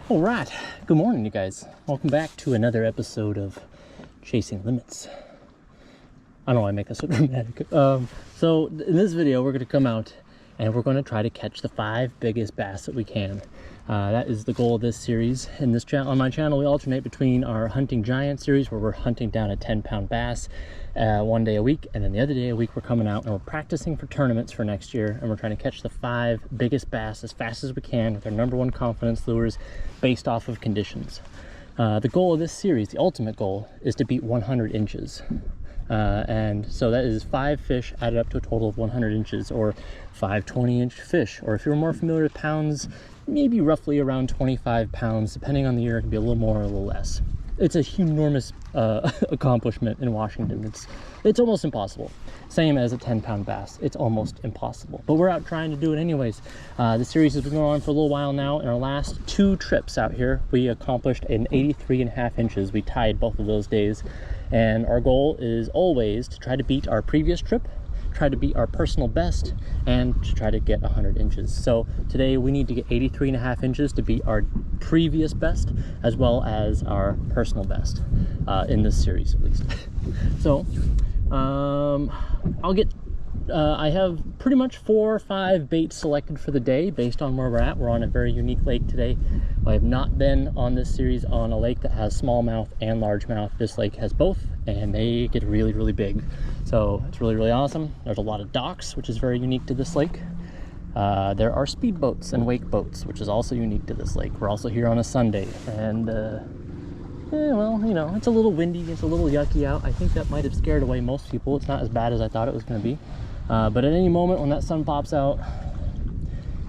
All right, good morning, you guys. Welcome back to another episode of Chasing Limits. I don't know why I make that so dramatic. So in this video, we're going to come out and we're going to try to catch the 5 biggest bass that we can. That is the goal of this series. In this channel, on my channel, we alternate between our Hunting Giant series, where we're hunting down a 10-pound bass one day a week, and then the other day a week we're coming out and we're practicing for tournaments for next year, and we're trying to catch the 5 biggest bass as fast as we can with our #1 confidence lures based off of conditions. The goal of this series, the ultimate goal, is to beat 100 inches. And so that is 5 fish added up to a total of 100 inches, or 5 20-inch fish, or if you're more familiar with pounds, maybe roughly around 25 pounds. Depending on the year, it can be a little more or a little less. It's a enormous accomplishment in Washington. It's almost impossible. Same as a 10-pound bass. It's almost impossible. But we're out trying to do it anyways. The series has been going on for a little while now. In our last 2 trips out here, we accomplished an 83.5 inches. We tied both of those days. And our goal is always to try to beat our previous trip, try to beat our personal best, and to try to get 100 inches. So today we need to get 83.5 inches to beat our previous best, as well as our personal best, in this series at least. So I have pretty much 4 or 5 baits selected for the day based on where we're at. We're on a very unique lake today. I have not been on this series on a lake that has smallmouth and largemouth. This lake has both, and they get really, really big. So it's really, really awesome. There's a lot of docks, which is very unique to this lake. There are speedboats and wake boats, which is also unique to this lake. We're also here on a Sunday, and well, you know, it's a little windy, it's a little yucky out. I think that might have scared away most people. It's not as bad as I thought it was going to be. But at any moment when that sun pops out,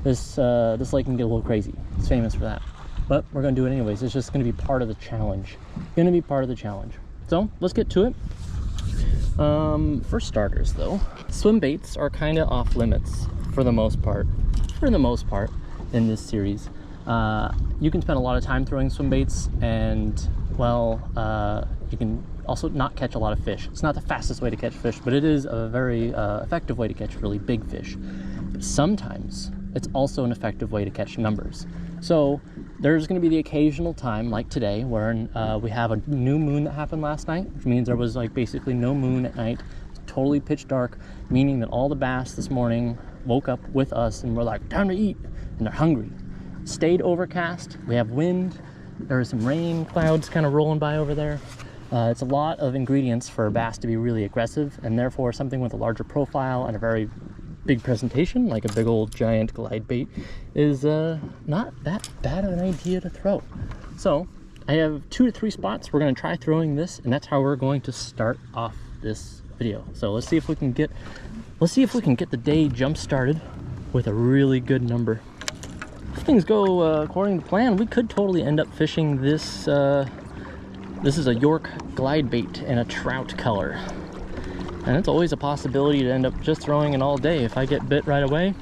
this lake can get a little crazy. It's famous for that. But we're going to do it anyways. It's just going to be part of the challenge. So let's get to it. For starters though, swim baits are kind of off limits for the most part in this series. You can spend a lot of time throwing swim baits, and well, you can also not catch a lot of fish. It's not the fastest way to catch fish, but it is a very effective way to catch really big fish. But sometimes it's also an effective way to catch numbers. So there's going to be the occasional time, like today, where we have a new moon that happened last night, which means there was like basically no moon at night. It's totally pitch dark, meaning that all the bass this morning woke up with us and were like, time to eat, and they're hungry. Stayed overcast, we have wind, there is some rain clouds kind of rolling by over there. It's a lot of ingredients for a bass to be really aggressive, and therefore something with a larger profile and a very big presentation, like a big old giant glide bait, is not that bad of an idea to throw. So I have 2 to 3 spots. We're going to try throwing this, and that's how we're going to start off this video. So let's see if we can get the day jump started with a really good number. If things go according to plan, we could totally end up fishing this. This is a York glide bait in a trout color. And it's always a possibility to end up just throwing it all day. If I get bit right away,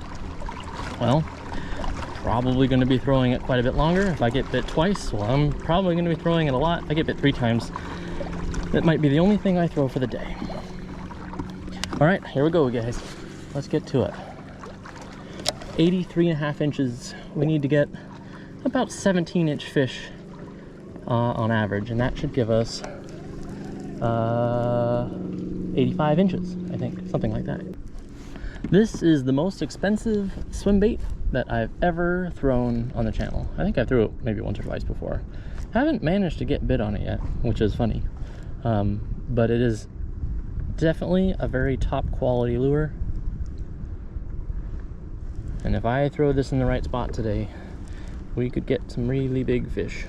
well, probably going to be throwing it quite a bit longer. If I get bit twice, well, I'm probably going to be throwing it a lot. If I get bit 3 times, that might be the only thing I throw for the day. All right, here we go, guys. Let's get to it. 83.5 inches. We need to get about 17-inch fish on average, and that should give us 85 inches, I think, something like that. This is the most expensive swim bait that I've ever thrown on the channel. I think I threw it maybe once or twice before. Haven't managed to get bit on it yet, which is funny. But it is definitely a very top quality lure. And if I throw this in the right spot today, we could get some really big fish.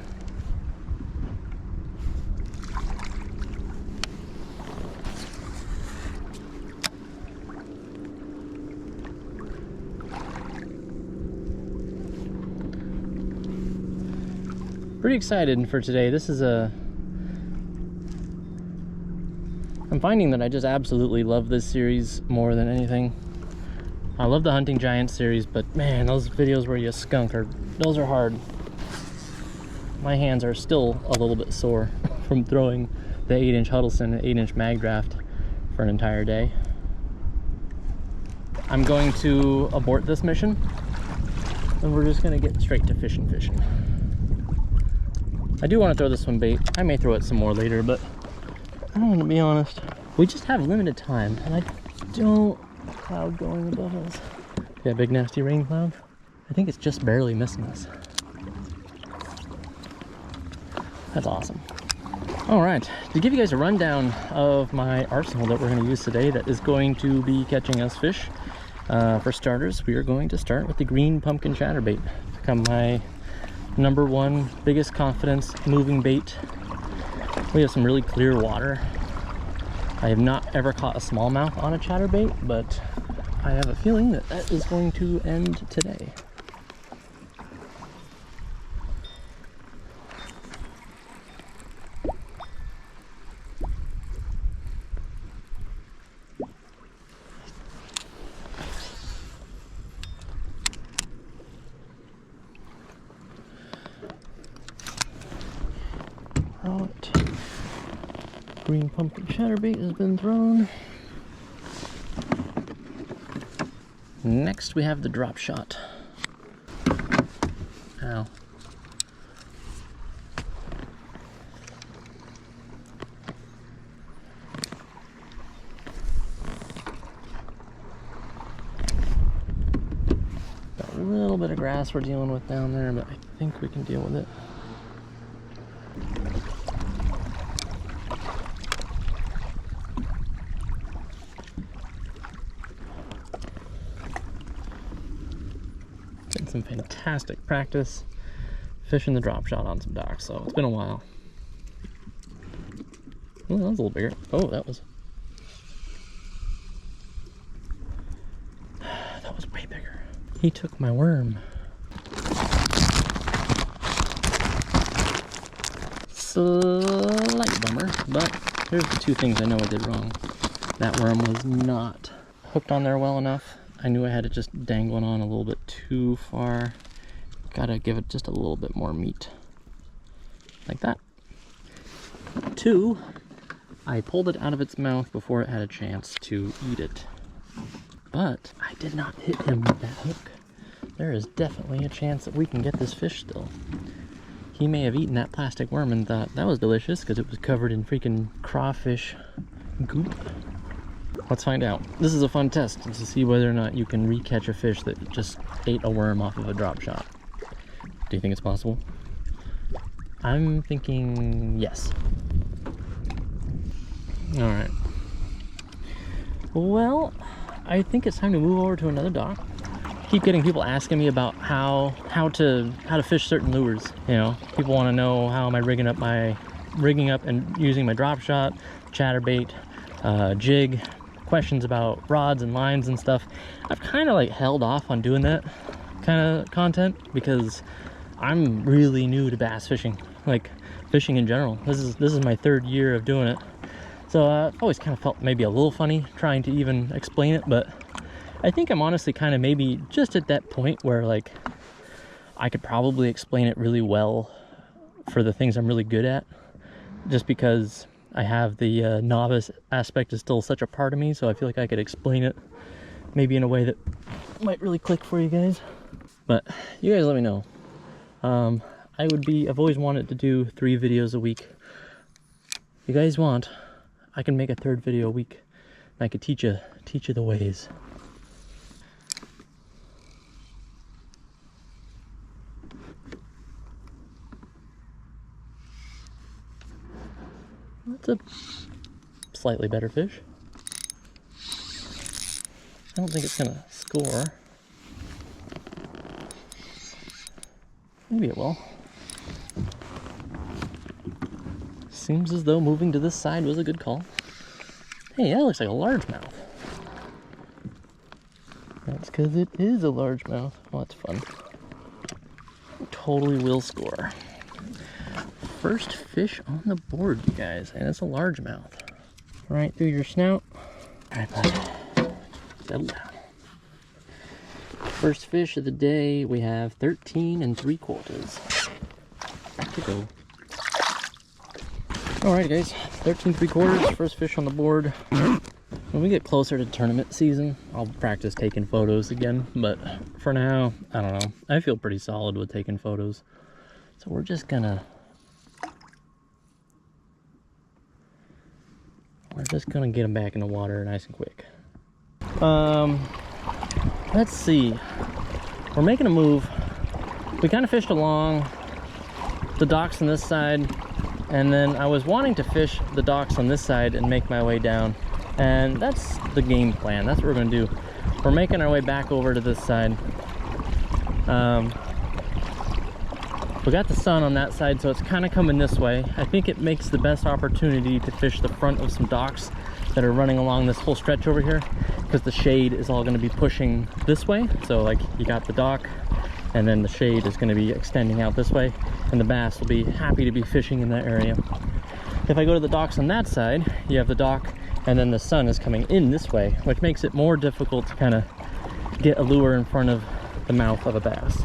Pretty excited for today. This is I'm finding that I just absolutely love this series more than anything. I love the Hunting Giant series, but man, those videos where you skunk those are hard. My hands are still a little bit sore from throwing the 8-inch Huddleston and 8-inch mag draft for an entire day. I'm going to abort this mission, and we're just gonna get straight to fishing. I do want to throw this one bait. I may throw it some more later, but I don't want to be honest. We just have limited time, and I don't... Cloud going above us. Yeah, big nasty rain cloud. I think it's just barely missing us. That's awesome. All right, to give you guys a rundown of my arsenal that we're going to use today that is going to be catching us fish. For starters, we are going to start with the green pumpkin chatterbait. It's become my #1 biggest confidence moving bait. We have some really clear water. I have not ever caught a smallmouth on a chatterbait, but I have a feeling that that is going to end today. Right. Green pumpkin chatterbait has been thrown. Next we have the Dropshot. Ow. Got a little bit of grass we're dealing with down there, but I think we can deal with it. Some fantastic practice fishing the drop shot on some docks, so it's been a while. Oh, that was a little bigger. Oh, that was way bigger. He took my worm. Slight bummer, but here's the two things I know I did wrong. That worm was not hooked on there well enough. I knew I had it just dangling on a little bit too far. Gotta give it just a little bit more meat. Like that. 2, I pulled it out of its mouth before it had a chance to eat it. But I did not hit him with that hook. There is definitely a chance that we can get this fish still. He may have eaten that plastic worm and thought that was delicious because it was covered in freaking crawfish goop. Let's find out. This is a fun test to see whether or not you can re-catch a fish that just ate a worm off of a drop shot. Do you think it's possible? I'm thinking yes. All right. Well, I think it's time to move over to another dock. Keep getting people asking me about how to fish certain lures. You know, people want to know how am I rigging up and using my drop shot, chatterbait, jig. Questions about rods and lines and stuff. I've kind of like held off on doing that kind of content because I'm really new to bass fishing, like fishing in general. This is my 3rd year of doing it, so I've always kind of felt maybe a little funny trying to even explain it, but I think I'm honestly kind of maybe just at that point where like I could probably explain it really well for the things I'm really good at, just because I have the novice aspect is still such a part of me, so I feel like I could explain it maybe in a way that might really click for you guys. But you guys let me know. I've always wanted to do 3 videos a week. If you guys want, I can make a 3rd video a week. And I could teach you the ways. That's a slightly better fish. I don't think it's gonna score. Maybe it will. Seems as though moving to this side was a good call. Hey, that looks like a largemouth. That's because it is a largemouth. Oh, that's fun. Totally will score. First fish on the board, you guys, and it's a largemouth. Right through your snout. All right, bud. Settle down. First fish of the day, we have 13 3/4. To go. All right, guys, 13 3/4, first fish on the board. When we get closer to tournament season, I'll practice taking photos again, but for now, I don't know. I feel pretty solid with taking photos. So we're just gonna just gonna get them back in the water nice and quick. Let's see. We're making a move. We kind of fished along the docks on this side, and then I was wanting to fish the docks on this side and make my way down. And that's the game plan. That's what we're gonna do. We're making our way back over to this side. We got the sun on that side, so it's kind of coming this way. I think it makes the best opportunity to fish the front of some docks that are running along this whole stretch over here, because the shade is all going to be pushing this way. So like you got the dock, and then the shade is going to be extending out this way, and the bass will be happy to be fishing in that area. If I go to the docks on that side, you have the dock, and then the sun is coming in this way, which makes it more difficult to kind of get a lure in front of the mouth of a bass.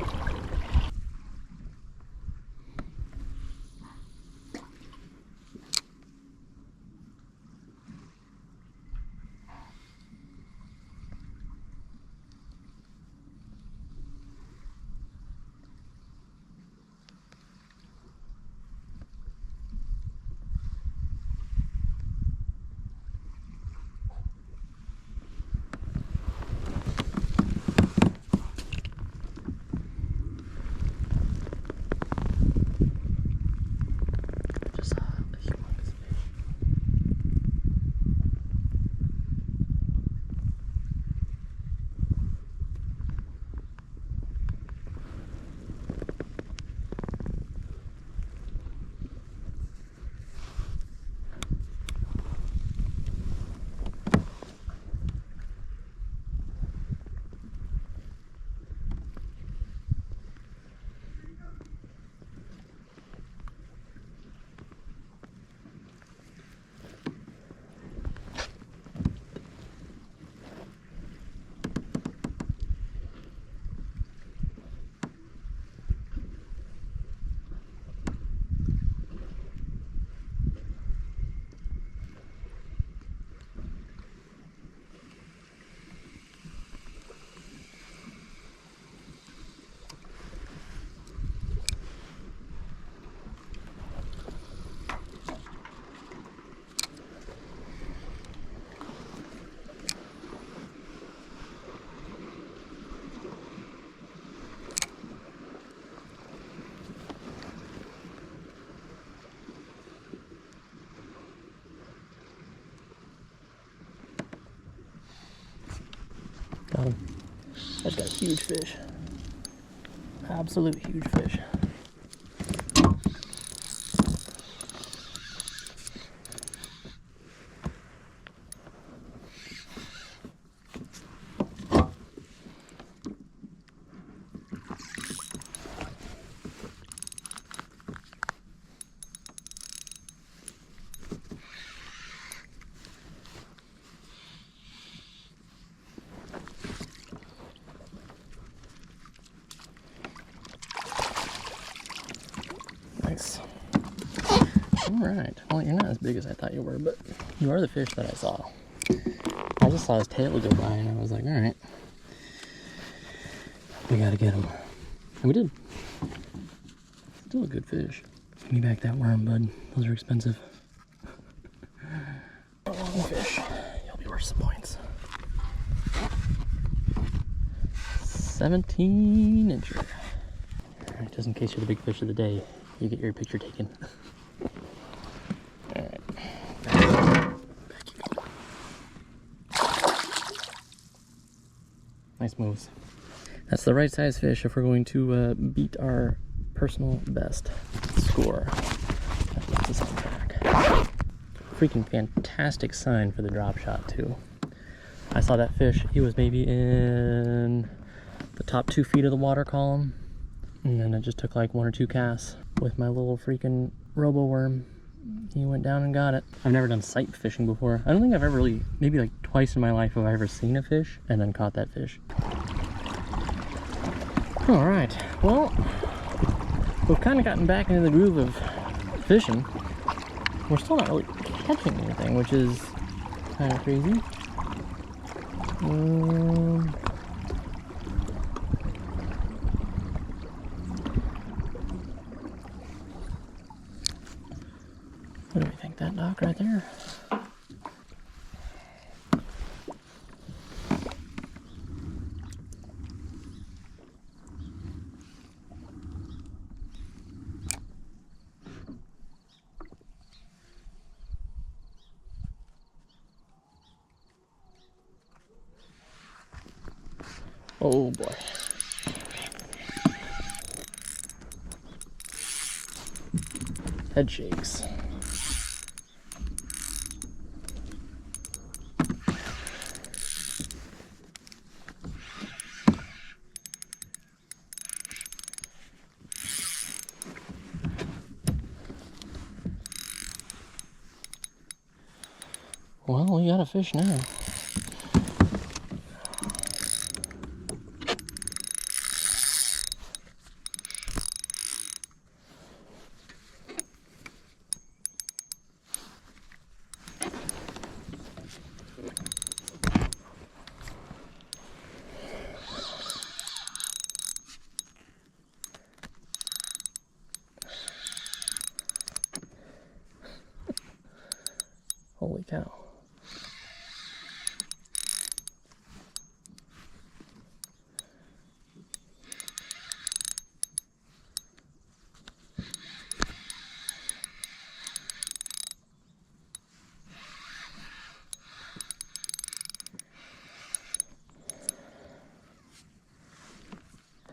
Got him. That's got a huge fish. Absolute huge fish. Nice. Alright, well, you're not as big as I thought you were, but you are the fish that I saw. I just saw his tail go by and I was like, alright, we gotta get him. And we did. Still a good fish. Give me back that worm, bud. Those are expensive. A long fish. You'll be worth some points. 17 incher. Alright, just in case you're the big fish of the day, you get your picture taken. Alright. Back you go. Nice moves. That's the right size fish if we're going to beat our personal best score. That puts us on track. Freaking fantastic sign for the drop shot too. I saw that fish. He was maybe in the top 2 feet of the water column. And then it just took like 1 or 2 casts with my little freaking robo worm. He went down and got it. I've never done sight fishing before. I don't think I've ever really, maybe like twice in my life have I ever seen a fish and then caught that fish. All right, well, we've kind of gotten back into the groove of fishing. We're still not really catching anything, which is kind of crazy. What do we think? That dock right there? Oh boy. Head shakes. Well, we got a fish now. Holy cow.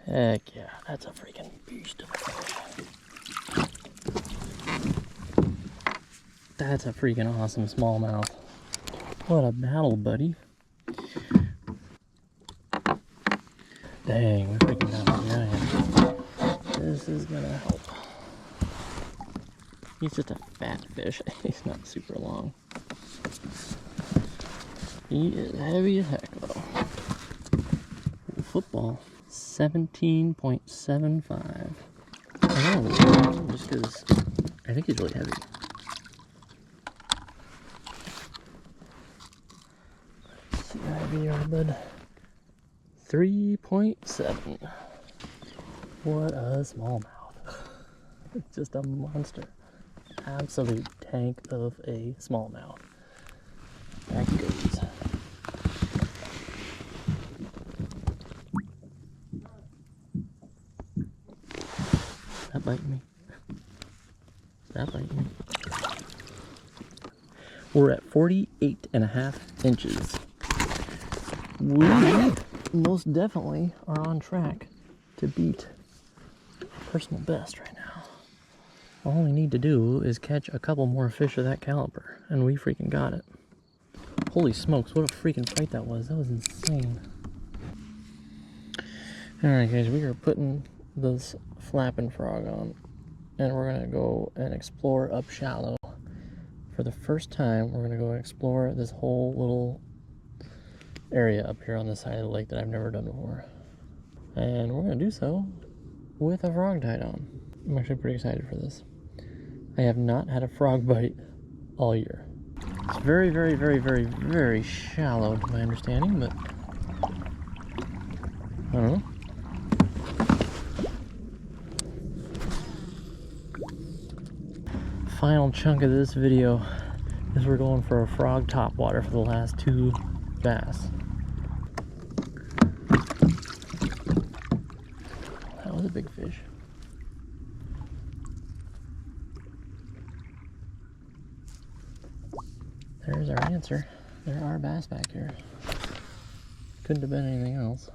Heck yeah, that's a freaking beast of a fish. That's a freaking awesome smallmouth. What a battle, buddy. Dang, we're freaking got a giant. This is gonna help. He's just a fat fish. He's not super long. He is heavy as heck, though. Football. 17.75. Oh, just because I think he's really heavy. Let's see how heavy you are, bud. 3.7. What a smallmouth. It's just a monster. Absolute tank of a smallmouth. Back he goes. Stop biting me. Stop biting me. We're at 48.5 inches. We most definitely are on track to beat personal best right now. All we need to do is catch a couple more fish of that caliber, and we freaking got it. Holy smokes, what a freaking fight that was. That was insane. Alright guys, we are putting this flapping frog on, and we're gonna go and explore up shallow. For the first time, we're gonna go and explore this whole little area up here on the side of the lake that I've never done before. And we're gonna do so with a frog tied on. I'm actually pretty excited for this. I have not had a frog bite all year. It's very, very, very, very, very shallow to my understanding, but I don't know. Final chunk of this video is we're going for a frog topwater for the last 2 bass. That was a big fish. There's our answer. There are bass back here. Couldn't have been anything else.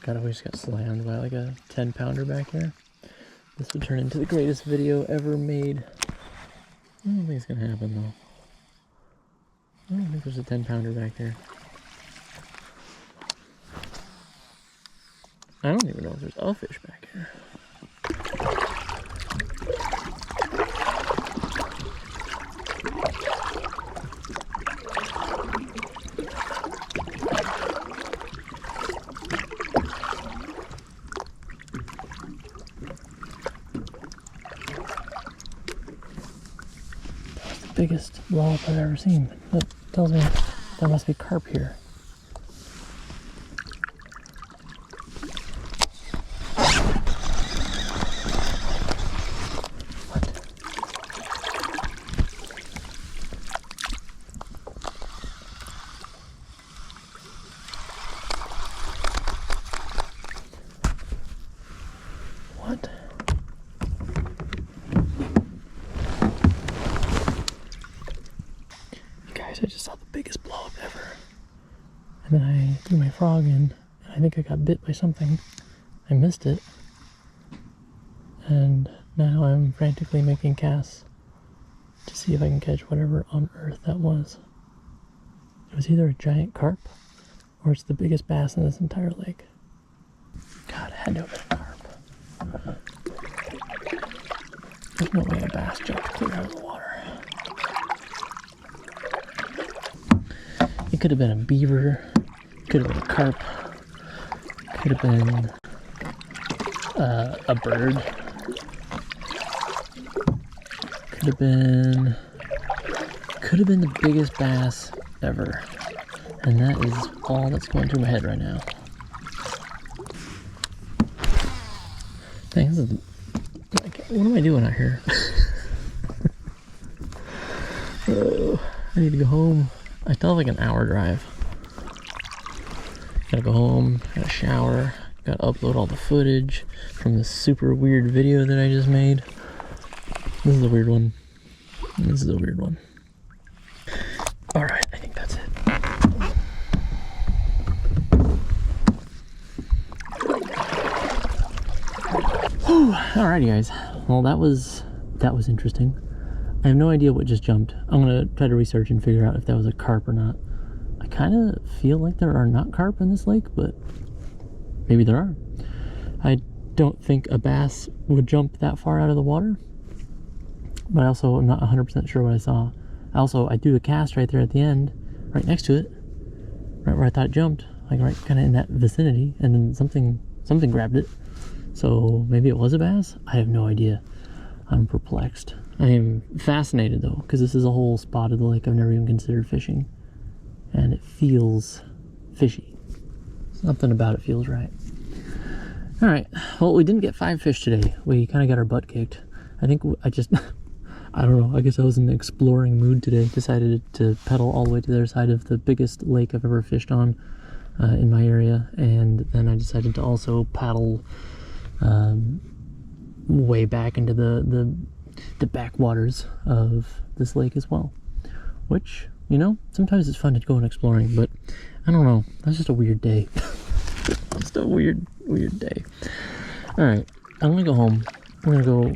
God, we just got slammed by like a 10-pounder back here. This would turn into the greatest video ever made. I don't think it's gonna happen though. I don't think there's a 10-pounder back here. I don't even know if there's a fish back here. Biggest blow up I've ever seen. That tells me there must be carp here. What? then I threw my frog in, and I think I got bit by something. I missed it. And now I'm frantically making casts to see if I can catch whatever on earth that was. It was either a giant carp, or it's the biggest bass in this entire lake. God, it had to have been a carp. There's no way a bass jumped clear out of the water. It could have been a beaver, could have been a carp, could have been a bird, could have been the biggest bass ever. And that is all that's going through my head right now. Dang, this is like, what am I doing out here? Oh, I need to go home. I still have like an hour drive. Gotta go home, gotta shower, gotta upload all the footage from this super weird video that I just made. This is a weird one. This is a weird one. Alright, I think that's it. Whew. Alrighty guys, well that was interesting. I have no idea what just jumped. I'm gonna try to research and figure out if that was a carp or not. I kind of feel like there are not carp in this lake, but maybe there are. I don't think a bass would jump that far out of the water, but I also am not 100% sure what I saw. I do a cast right there at the end, right next to it, right where I thought it jumped, like right kind of in that vicinity, and then something grabbed it. So maybe it was a bass? I have no idea. I'm perplexed. I am fascinated though, because this is a whole spot of the lake I've never even considered fishing. And it feels fishy. Something about it feels right. Alright, well we didn't get 5 fish today. We kind of got our butt kicked. I think I don't know, I guess I was in an exploring mood today. Decided to pedal all the way to the other side of the biggest lake I've ever fished on in my area. And then I decided to also paddle way back into the backwaters of this lake as well, which, you know, sometimes it's fun to go and exploring, but I don't know, that's just a weird day. Just a weird day. All right, I'm gonna go home. I'm gonna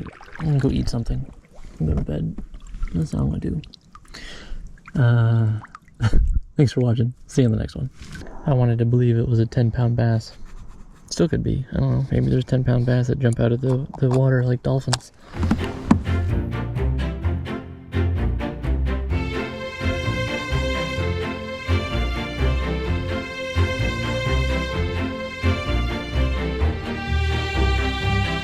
go eat something and go to bed. That's all I'm gonna do. Thanks for watching. See you in the next one. I wanted to believe it was a 10-pound bass. Still could be. I don't know. Maybe there's 10-pound bass that jump out of the water like dolphins.